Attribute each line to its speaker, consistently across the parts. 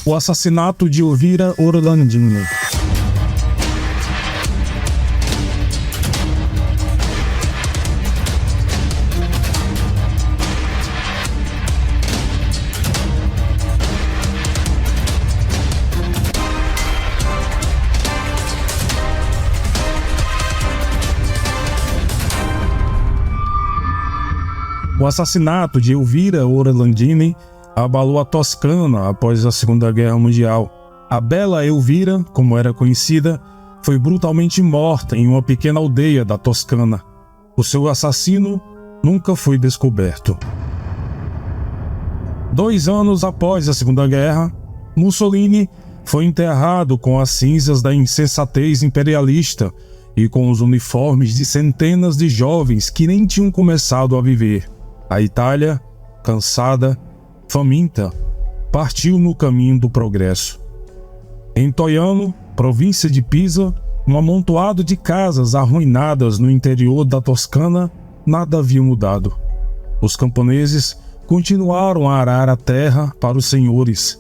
Speaker 1: O assassinato de Elvira Orlandini. O assassinato de Elvira Orlandini abalou a Toscana após a Segunda Guerra Mundial. A bela Elvira, como era conhecida, foi brutalmente morta em uma pequena aldeia da Toscana. O seu assassino nunca foi descoberto. 2 anos após a Segunda Guerra, Mussolini foi enterrado com as cinzas da insensatez imperialista e com os uniformes de centenas de jovens que nem tinham começado a viver. A Itália, cansada, faminta, partiu no caminho do progresso. Em Toiano, província de Pisa, um amontoado de casas arruinadas no interior da Toscana, nada havia mudado. Os camponeses continuaram a arar a terra para os senhores.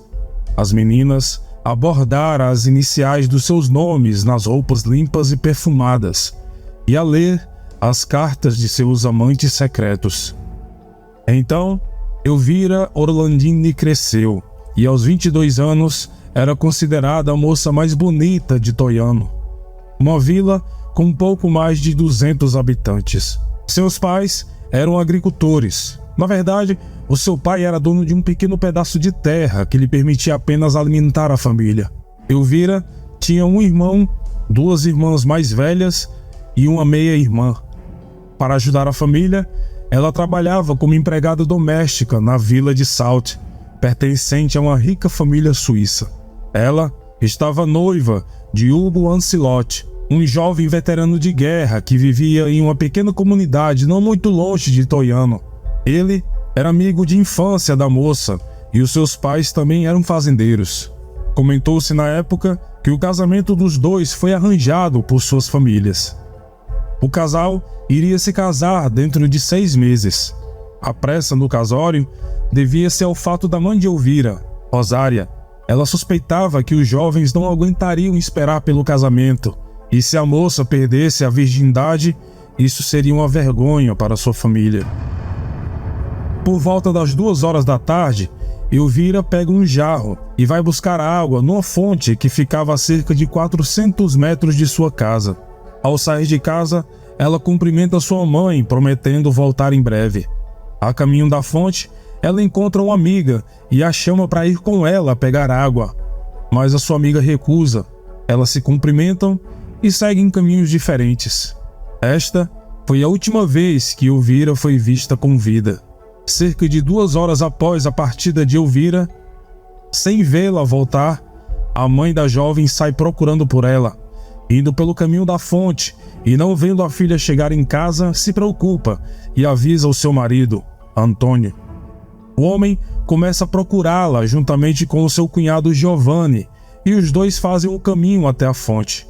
Speaker 1: As meninas abordaram as iniciais dos seus nomes nas roupas limpas e perfumadas, e a ler as cartas de seus amantes secretos. Então, Elvira Orlandini cresceu e aos 22 anos era considerada a moça mais bonita de Toiano, uma vila com um pouco mais de 200 habitantes. Seus pais eram agricultores. Na verdade, o seu pai era dono de um pequeno pedaço de terra que lhe permitia apenas alimentar a família. Elvira tinha um irmão, 2 irmãs mais velhas e uma meia-irmã. Para ajudar a família, ela trabalhava como empregada doméstica na vila de Salt, pertencente a uma rica família suíça. Ela estava noiva de Hugo Ancelotti, um jovem veterano de guerra que vivia em uma pequena comunidade não muito longe de Toiano. Ele era amigo de infância da moça e os seus pais também eram fazendeiros. Comentou-se na época que o casamento dos dois foi arranjado por suas famílias. O casal iria se casar dentro de 6 meses. A pressa no casório devia-se ao fato da mãe de Elvira, Rosária. Ela suspeitava que os jovens não aguentariam esperar pelo casamento, e se a moça perdesse a virgindade, isso seria uma vergonha para sua família. Por volta das 2 horas da tarde, Elvira pega um jarro e vai buscar água numa fonte que ficava a cerca de 400 metros de sua casa. Ao sair de casa, ela cumprimenta sua mãe, prometendo voltar em breve. A caminho da fonte, ela encontra uma amiga e a chama para ir com ela pegar água. Mas a sua amiga recusa. Elas se cumprimentam e seguem caminhos diferentes. Esta foi a última vez que Elvira foi vista com vida. Cerca de 2 horas após a partida de Elvira, sem vê-la voltar, a mãe da jovem sai procurando por ela. Indo pelo caminho da fonte e não vendo a filha chegar em casa, se preocupa e avisa o seu marido, Antônio. O homem começa a procurá-la juntamente com o seu cunhado Giovanni e os dois fazem o caminho até a fonte.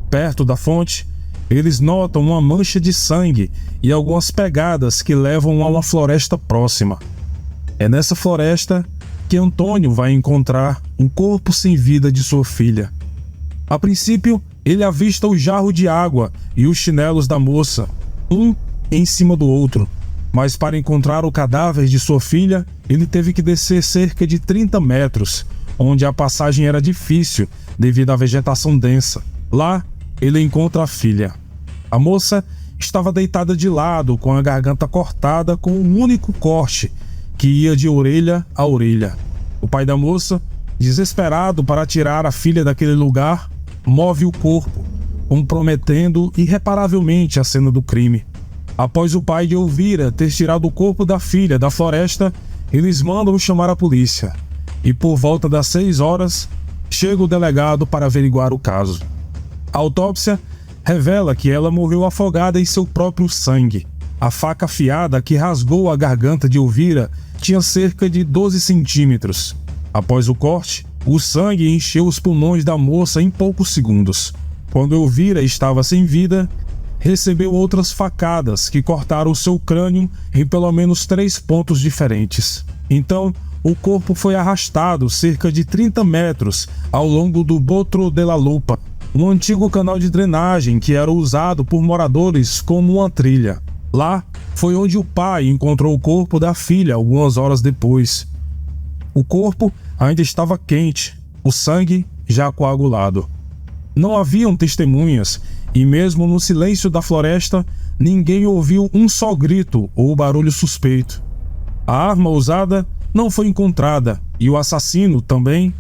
Speaker 1: Perto da fonte, eles notam uma mancha de sangue e algumas pegadas que levam a uma floresta próxima. É nessa floresta que Antônio vai encontrar um corpo sem vida de sua filha. A princípio, ele avista o jarro de água e os chinelos da moça, um em cima do outro. Mas para encontrar o cadáver de sua filha, ele teve que descer cerca de 30 metros, onde a passagem era difícil devido à vegetação densa. Lá, ele encontra a filha. A moça estava deitada de lado, com a garganta cortada com um único corte, que ia de orelha a orelha. O pai da moça, desesperado para tirar a filha daquele lugar, move o corpo, comprometendo irreparavelmente a cena do crime. Após o pai de Elvira ter tirado o corpo da filha da floresta, eles mandam chamar a polícia. E por volta das 6 horas, chega o delegado para averiguar o caso. A autópsia revela que ela morreu afogada em seu próprio sangue. A faca afiada que rasgou a garganta de Elvira tinha cerca de 12 centímetros. Após o corte, o sangue encheu os pulmões da moça em poucos segundos. Quando Elvira estava sem vida, recebeu outras facadas que cortaram seu crânio em pelo menos 3 pontos diferentes. Então, o corpo foi arrastado cerca de 30 metros ao longo do Botro de la Lupa, um antigo canal de drenagem que era usado por moradores como uma trilha. Lá foi onde o pai encontrou o corpo da filha algumas horas depois. O corpo ainda estava quente, o sangue já coagulado. Não haviam testemunhas e mesmo no silêncio da floresta, ninguém ouviu um só grito ou barulho suspeito. A arma usada não foi encontrada e o assassino também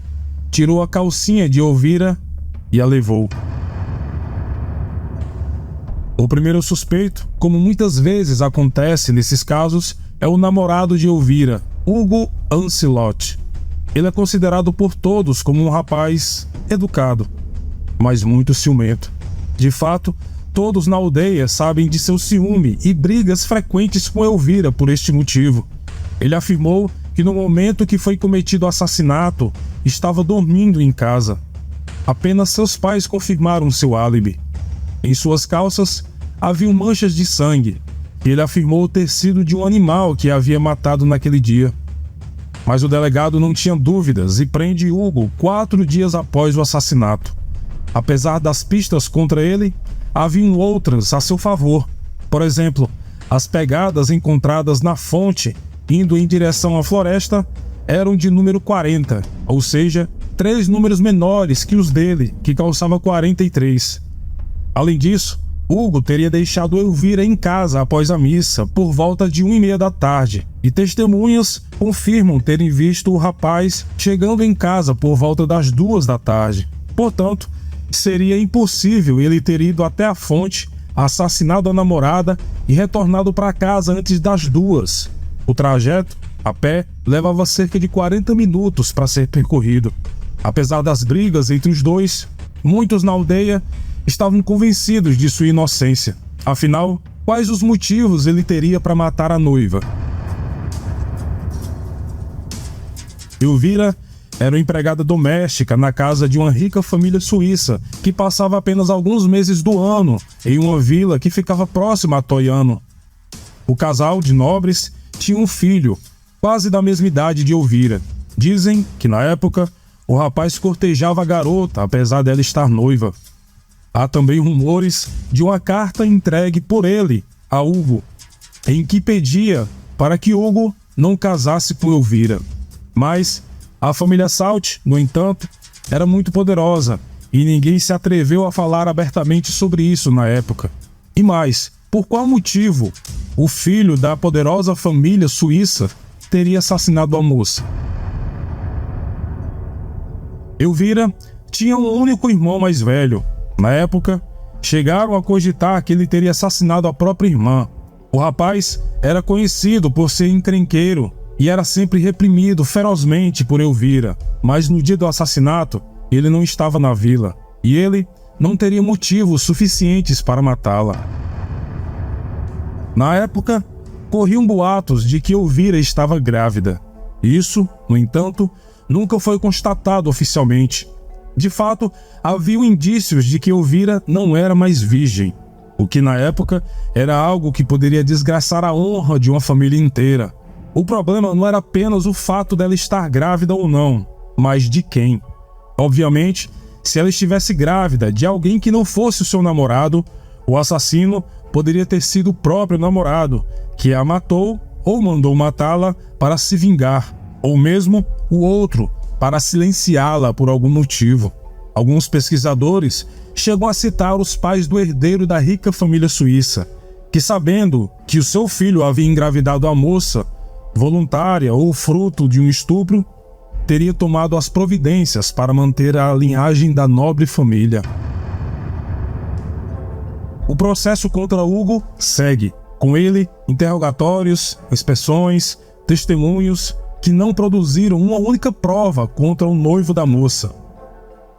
Speaker 1: tirou a calcinha de Elvira e a levou. O primeiro suspeito, como muitas vezes acontece nesses casos, é o namorado de Elvira, Hugo Ancelotti. Ele é considerado por todos como um rapaz educado, mas muito ciumento. De fato, todos na aldeia sabem de seu ciúme e brigas frequentes com Elvira por este motivo. Ele afirmou que no momento que foi cometido o assassinato, estava dormindo em casa. Apenas seus pais confirmaram seu álibi. Em suas calças haviam manchas de sangue, e ele afirmou ter sido de um animal que havia matado naquele dia. Mas o delegado não tinha dúvidas e prende Hugo 4 dias após o assassinato. Apesar das pistas contra ele, haviam outras a seu favor. Por exemplo, as pegadas encontradas na fonte, indo em direção à floresta, eram de número 40, ou seja, 3 números menores que os dele, que calçava 43. Além disso, Hugo teria deixado Elvira em casa após a missa, por volta de 1h30 da tarde, e testemunhas confirmam terem visto o rapaz chegando em casa por volta das 2 da tarde. Portanto, seria impossível ele ter ido até a fonte, assassinado a namorada e retornado para casa antes das 2. O trajeto, a pé, levava cerca de 40 minutos para ser percorrido. Apesar das brigas entre os dois, muitos na aldeia estavam convencidos de sua inocência. Afinal, quais os motivos ele teria para matar a noiva? Elvira era uma empregada doméstica na casa de uma rica família suíça que passava apenas alguns meses do ano em uma vila que ficava próxima a Toiano. O casal de nobres tinha um filho, quase da mesma idade de Elvira. Dizem que na época o rapaz cortejava a garota apesar dela estar noiva. Há também rumores de uma carta entregue por ele a Hugo, em que pedia para que Hugo não casasse com Elvira. Mas a família Salt, no entanto, era muito poderosa e ninguém se atreveu a falar abertamente sobre isso na época. E mais, por qual motivo o filho da poderosa família suíça teria assassinado a moça? Elvira tinha um único irmão mais velho. Na época, chegaram a cogitar que ele teria assassinado a própria irmã. O rapaz era conhecido por ser encrenqueiro e era sempre reprimido ferozmente por Elvira, mas no dia do assassinato, ele não estava na vila e ele não teria motivos suficientes para matá-la. Na época, corriam boatos de que Elvira estava grávida. Isso, no entanto, nunca foi constatado oficialmente. De fato, havia indícios de que Elvira não era mais virgem, o que na época era algo que poderia desgraçar a honra de uma família inteira. O problema não era apenas o fato dela estar grávida ou não, mas de quem. Obviamente, se ela estivesse grávida de alguém que não fosse o seu namorado, o assassino poderia ter sido o próprio namorado, que a matou ou mandou matá-la para se vingar, ou mesmo o outro, para silenciá-la por algum motivo. Alguns pesquisadores chegam a citar os pais do herdeiro da rica família suíça, que sabendo que o seu filho havia engravidado a moça, voluntária ou fruto de um estupro, teria tomado as providências para manter a linhagem da nobre família. O processo contra Hugo segue, com ele interrogatórios, inspeções, testemunhos que não produziram uma única prova contra o noivo da moça.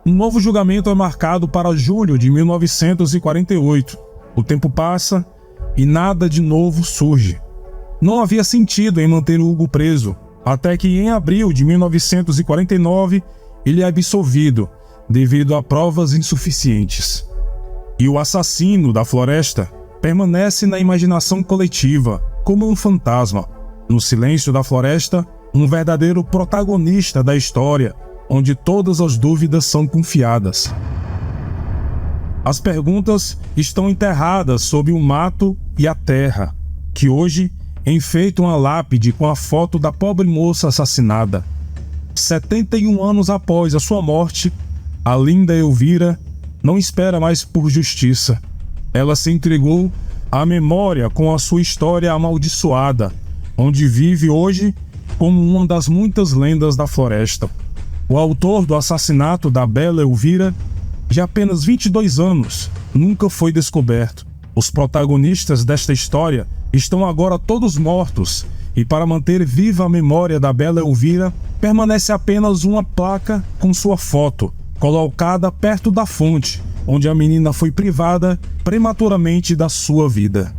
Speaker 1: Um novo julgamento é marcado para julho de 1948. O tempo passa e nada de novo surge. Não havia sentido em manter Hugo preso, até que em abril de 1949 ele é absolvido, devido a provas insuficientes. E o assassino da floresta permanece na imaginação coletiva como um fantasma. No silêncio da floresta, um verdadeiro protagonista da história, onde todas as dúvidas são confiadas. As perguntas estão enterradas sob o mato e a terra, que hoje enfeitam a lápide com a foto da pobre moça assassinada. 71 anos após a sua morte, a linda Elvira não espera mais por justiça. Ela se entregou à memória com a sua história amaldiçoada, onde vive hoje como uma das muitas lendas da floresta. O autor do assassinato da bela Elvira, de apenas 22 anos, nunca foi descoberto. Os protagonistas desta história estão agora todos mortos, e para manter viva a memória da bela Elvira, permanece apenas uma placa com sua foto, colocada perto da fonte, onde a menina foi privada prematuramente da sua vida.